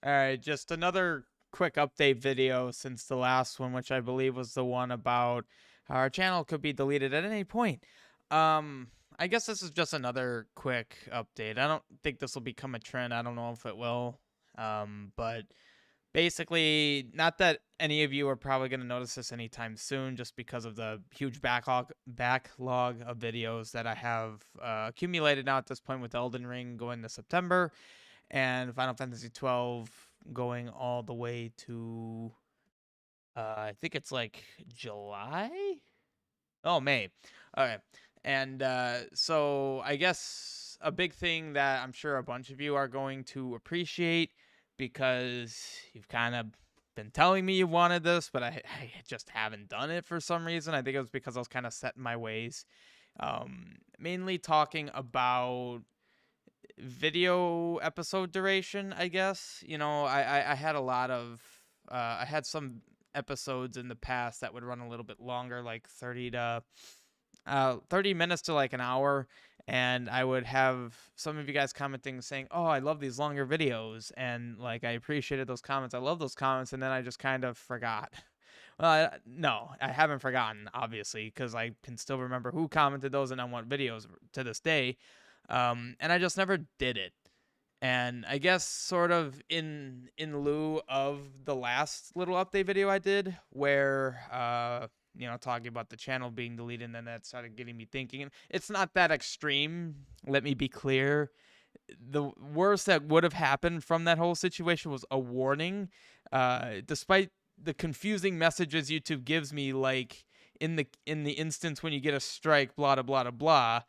All right, just another quick update video since the last one, which I believe was the one about how our channel could be deleted at any point. Um, I guess this is just another quick update. I don't think this will become a trend. I don't know if it will. But basically, not that any of you are probably going to notice this anytime soon, just because of the huge backlog of videos that I have accumulated now at this point, with Elden Ring going to September and Final Fantasy 12 going all the way to I think it's like July. Oh, May. Okay. And so I guess a big thing that I'm sure a bunch of you are going to appreciate, because you've kind of been telling me you wanted this, but I just haven't done it for some reason. I think it was because I was kind of set in my ways. Mainly talking about video episode duration, I guess. I had a lot of I had some episodes in the past that would run a little bit longer, like 30 minutes to like an hour, and I would have some of you guys commenting saying, "Oh, I love these longer videos," and like I appreciated those comments. I love those comments, and then I just kind of forgot. Well, no, I haven't forgotten, obviously, because I can still remember who commented those and on what videos to this day. And I just never did it. And I guess sort of in lieu of the last little update video I did, where talking about the channel being deleted, and then that started getting me thinking. It's not that extreme. Let me be clear. The worst that would have happened from that whole situation was a warning. Despite the confusing messages YouTube gives me, like in the instance when you get a strike, blah blah blah blah,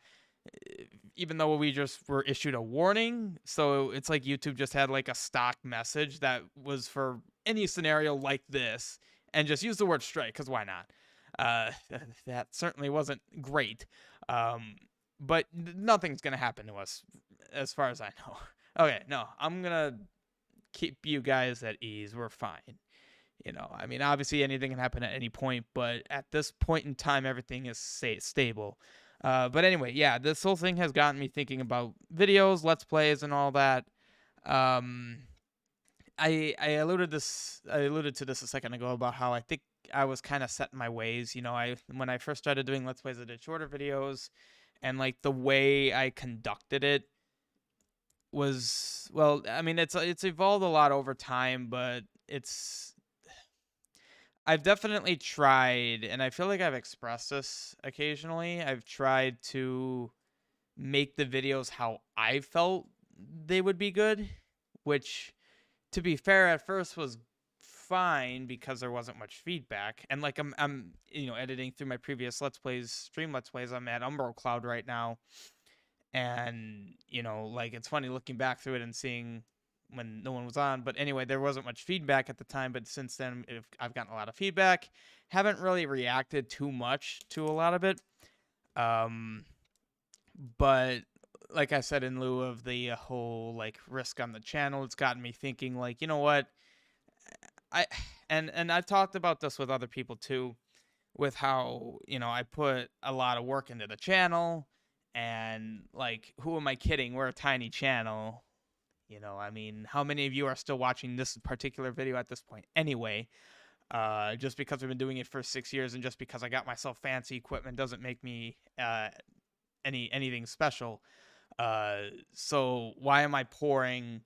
even though we just were issued a warning. So it's like YouTube just had like a stock message that was for any scenario like this, and just use the word strike, because why not? Uh, that certainly wasn't great. But nothing's going to happen to us as far as I know. Okay, no, I'm going to keep you guys at ease. We're fine. I mean, obviously anything can happen at any point, but at this point in time, everything is stable. But anyway, yeah, this whole thing has gotten me thinking about videos, let's plays, and all that. Um, I alluded to this a second ago about how I think I was kind of set in my ways. When I first started doing let's plays, I did shorter videos, and like the way I conducted it was, well, I mean, it's evolved a lot over time, but I've definitely tried, and I feel like I've expressed this occasionally. I've tried to make the videos how I felt they would be good, which, to be fair, at first was fine because there wasn't much feedback. And like I'm editing through my previous Let's Plays. I'm at Umbral Cloud right now, and like it's funny looking back through it and seeing when no one was on. But anyway, there wasn't much feedback at the time, but since then I've gotten a lot of feedback. Haven't really reacted too much to a lot of it. But like I said, in lieu of the whole like risk on the channel, it's gotten me thinking, like, you know what? I and I've talked about this with other people too, with how, I put a lot of work into the channel, and like, who am I kidding? We're a tiny channel. I mean, how many of you are still watching this particular video at this point anyway? Just because I've been doing it for 6 years, and just because I got myself fancy equipment, doesn't make me anything special. So why am I pouring,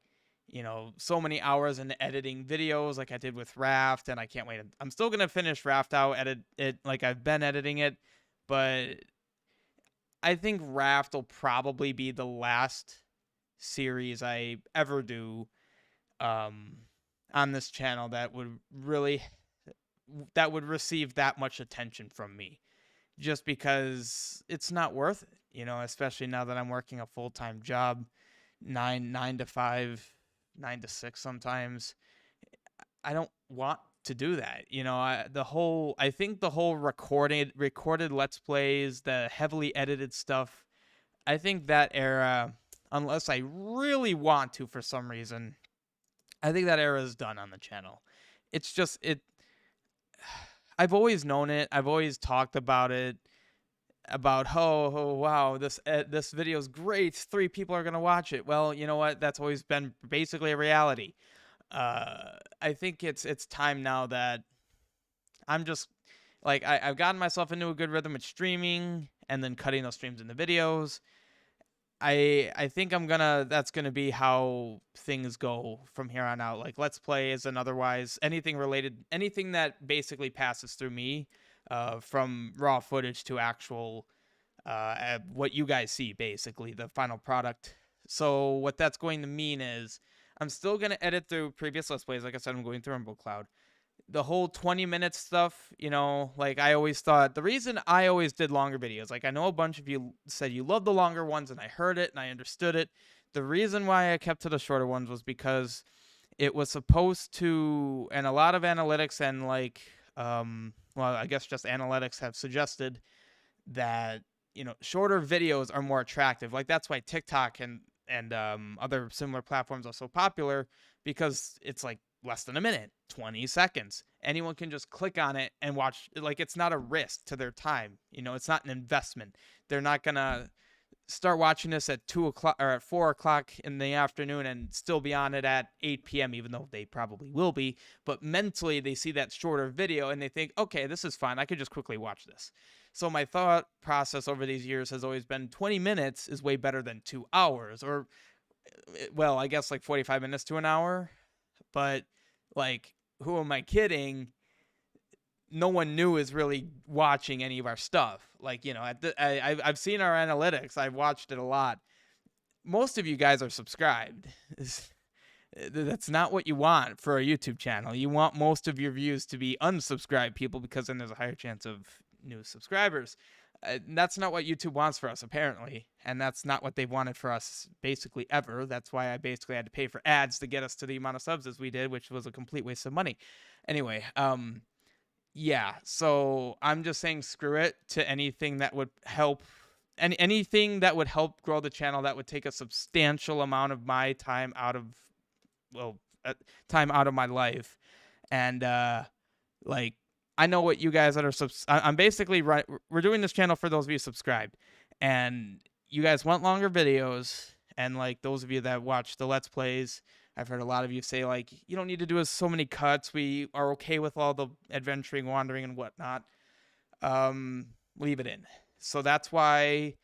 so many hours into editing videos like I did with Raft? And I can't wait. I'm still gonna finish Raft out, edit it like I've been editing it, but I think Raft will probably be the last series I ever do um, on this channel that would receive that much attention from me, just because it's not worth it, especially now that I'm working a full-time job, nine to five, 9 to 6 sometimes. I don't want to do that. I think the whole recorded let's plays, the heavily edited stuff, I think that era, unless I really want to for some reason, I think that era is done on the channel. It's just it. I've always known it. I've always talked about it. About, oh wow, this video is great. 3 people are gonna watch it. Well, you know what? That's always been basically a reality. I think it's time now that I'm just like I've gotten myself into a good rhythm with streaming and then cutting those streams into videos. I think that's gonna be how things go from here on out. Like Let's Plays and otherwise anything related, anything that basically passes through me, from raw footage to actual what you guys see, basically the final product. So what that's going to mean is I'm still gonna edit through previous Let's Plays. Like I said, I'm going through Rumble Cloud. The whole 20-minute stuff, like I always thought the reason I always did longer videos, like I know a bunch of you said you love the longer ones, and I heard it and I understood it. The reason why I kept to the shorter ones was because it was supposed to, and a lot of analytics and like, well, I guess just analytics have suggested that shorter videos are more attractive. Like that's why TikTok and other similar platforms are so popular, because it's like less than a minute, 20 seconds. Anyone can just click on it and watch. Like it's not a risk to their time. It's not an investment. They're not gonna start watching this at 2 o'clock or at 4 o'clock in the afternoon and still be on it at 8 p.m., even though they probably will be. But mentally, they see that shorter video and they think, okay, this is fine. I could just quickly watch this. So my thought process over these years has always been 20 minutes is way better than 2 hours, or, well, I guess like 45 minutes to an hour. But like, who am I kidding? No one new is really watching any of our stuff. Like, I've seen our analytics. I've watched it a lot. Most of you guys are subscribed. That's not what you want for a YouTube channel. You want most of your views to be unsubscribed people, because then there's a higher chance of new subscribers. That's not what YouTube wants for us, apparently. And that's not what they've wanted for us basically ever. That's why I basically had to pay for ads to get us to the amount of subs as we did, which was a complete waste of money. Anyway, yeah, so I'm just saying screw it to anything that would help, anything that would help grow the channel, that would take a substantial amount of my time out of, well, time out of my life. And like, I know what you guys that are I'm basically right. We're doing this channel for those of you subscribed, and you guys want longer videos. And like those of you that watch the Let's Plays, I've heard a lot of you say like, you don't need to do so many cuts. We are okay with all the adventuring, wandering, and whatnot. Leave it in. So that's why,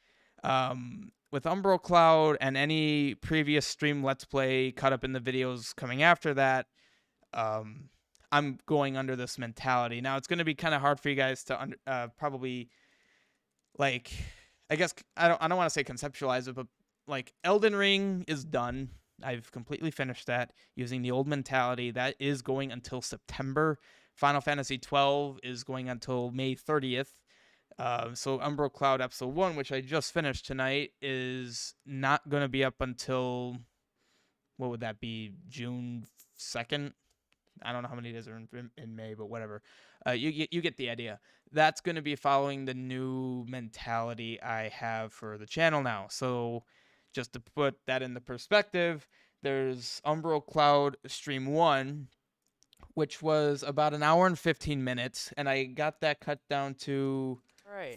with Umbro Cloud and any previous stream Let's Play cut up in the videos coming after that, I'm going under this mentality. Now, it's going to be kind of hard for you guys to probably, like, I guess, I don't want to say conceptualize it, but like Elden Ring is done. I've completely finished that using the old mentality. That is going until September. Final Fantasy 12 is going until May 30th. So Umbro Cloud Episode 1, which I just finished tonight, is not going to be up until, what would that be, June 2nd? I don't know how many days are in May, but whatever. You get the idea. That's going to be following the new mentality I have for the channel now. So just to put that into perspective, there's Umbro Cloud Stream 1, which was about an hour and 15 minutes, and I got that cut down to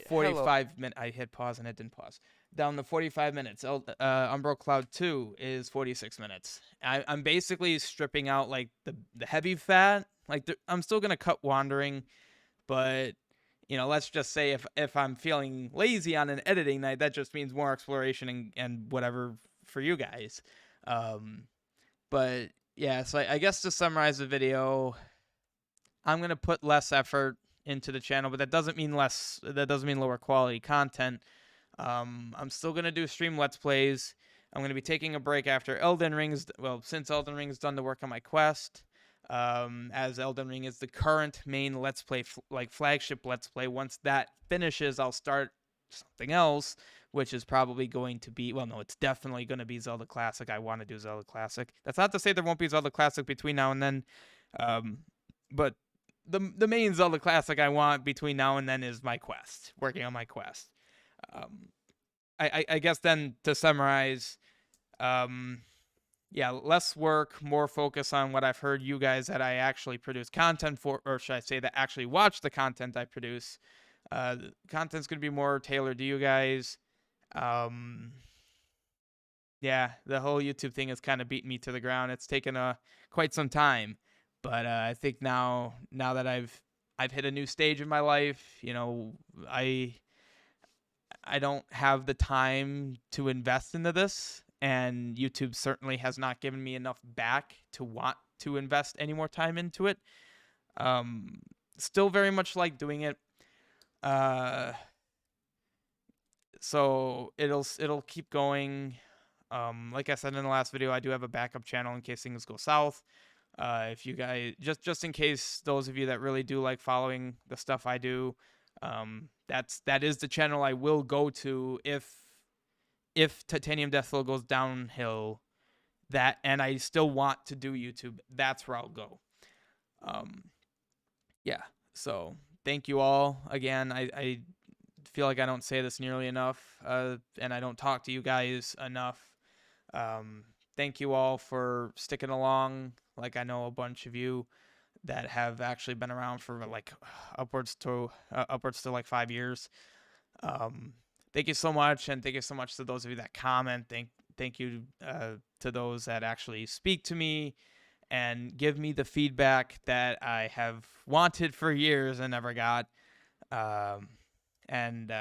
45 minutes. I hit pause and it didn't pause. Down to 45 minutes. Umbro Cloud 2 is 46 minutes. I'm basically stripping out like the heavy fat. Like I'm still gonna cut wandering, but let's just say if I'm feeling lazy on an editing night, that just means more exploration and whatever for you guys. But yeah, so I guess to summarize the video, I'm gonna put less effort into the channel, but that doesn't mean lower quality content. I'm still gonna do stream Let's Plays. I'm gonna be taking a break after Elden Ring's. Well, since Elden Ring's done the work on my quest, as Elden Ring is the current main Let's Play, like flagship Let's Play. Once that finishes, I'll start something else, which is probably going to be, well, no, it's definitely going to be Zelda Classic. I want to do Zelda Classic. That's not to say there won't be Zelda Classic between now and then, but the main Zelda Classic I want between now and then is my quest, working on my quest. I guess then to summarize, yeah, less work, more focus on what I've heard you guys that I actually produce content for, or should I say that actually watch the content I produce. The content's going to be more tailored to you guys. Yeah, the whole YouTube thing has kind of beaten me to the ground. It's taken quite some time, but I think now that I've hit a new stage in my life, I I don't have the time to invest into this, and YouTube certainly has not given me enough back to want to invest any more time into it. Um, Still very much like doing it. Uh, so it'll keep going. Like I said in the last video, I do have a backup channel in case things go south. If you guys just in case those of you that really do like following the stuff I do, that is the channel I will go to if Titanium Deathflow goes downhill. That and I still want to do YouTube. That's where I'll go. Um, yeah. So thank you all again. I feel like I don't say this nearly enough, and I don't talk to you guys enough. Um, Thank you all for sticking along. Like I know a bunch of you that have actually been around for like upwards to like 5 years. Um, Thank you so much, and thank you so much to those of you that comment. Thank you to those that actually speak to me and give me the feedback that I have wanted for years and never got. Um, and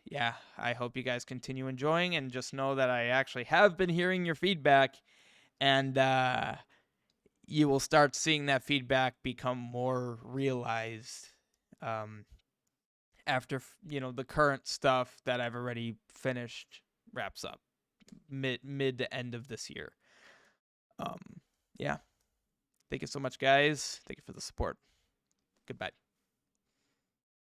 yeah, I hope you guys continue enjoying, and just know that I actually have been hearing your feedback, and you will start seeing that feedback become more realized um, after the current stuff that I've already finished wraps up mid to end of this year. Yeah. Thank you so much, guys. Thank you for the support. Goodbye.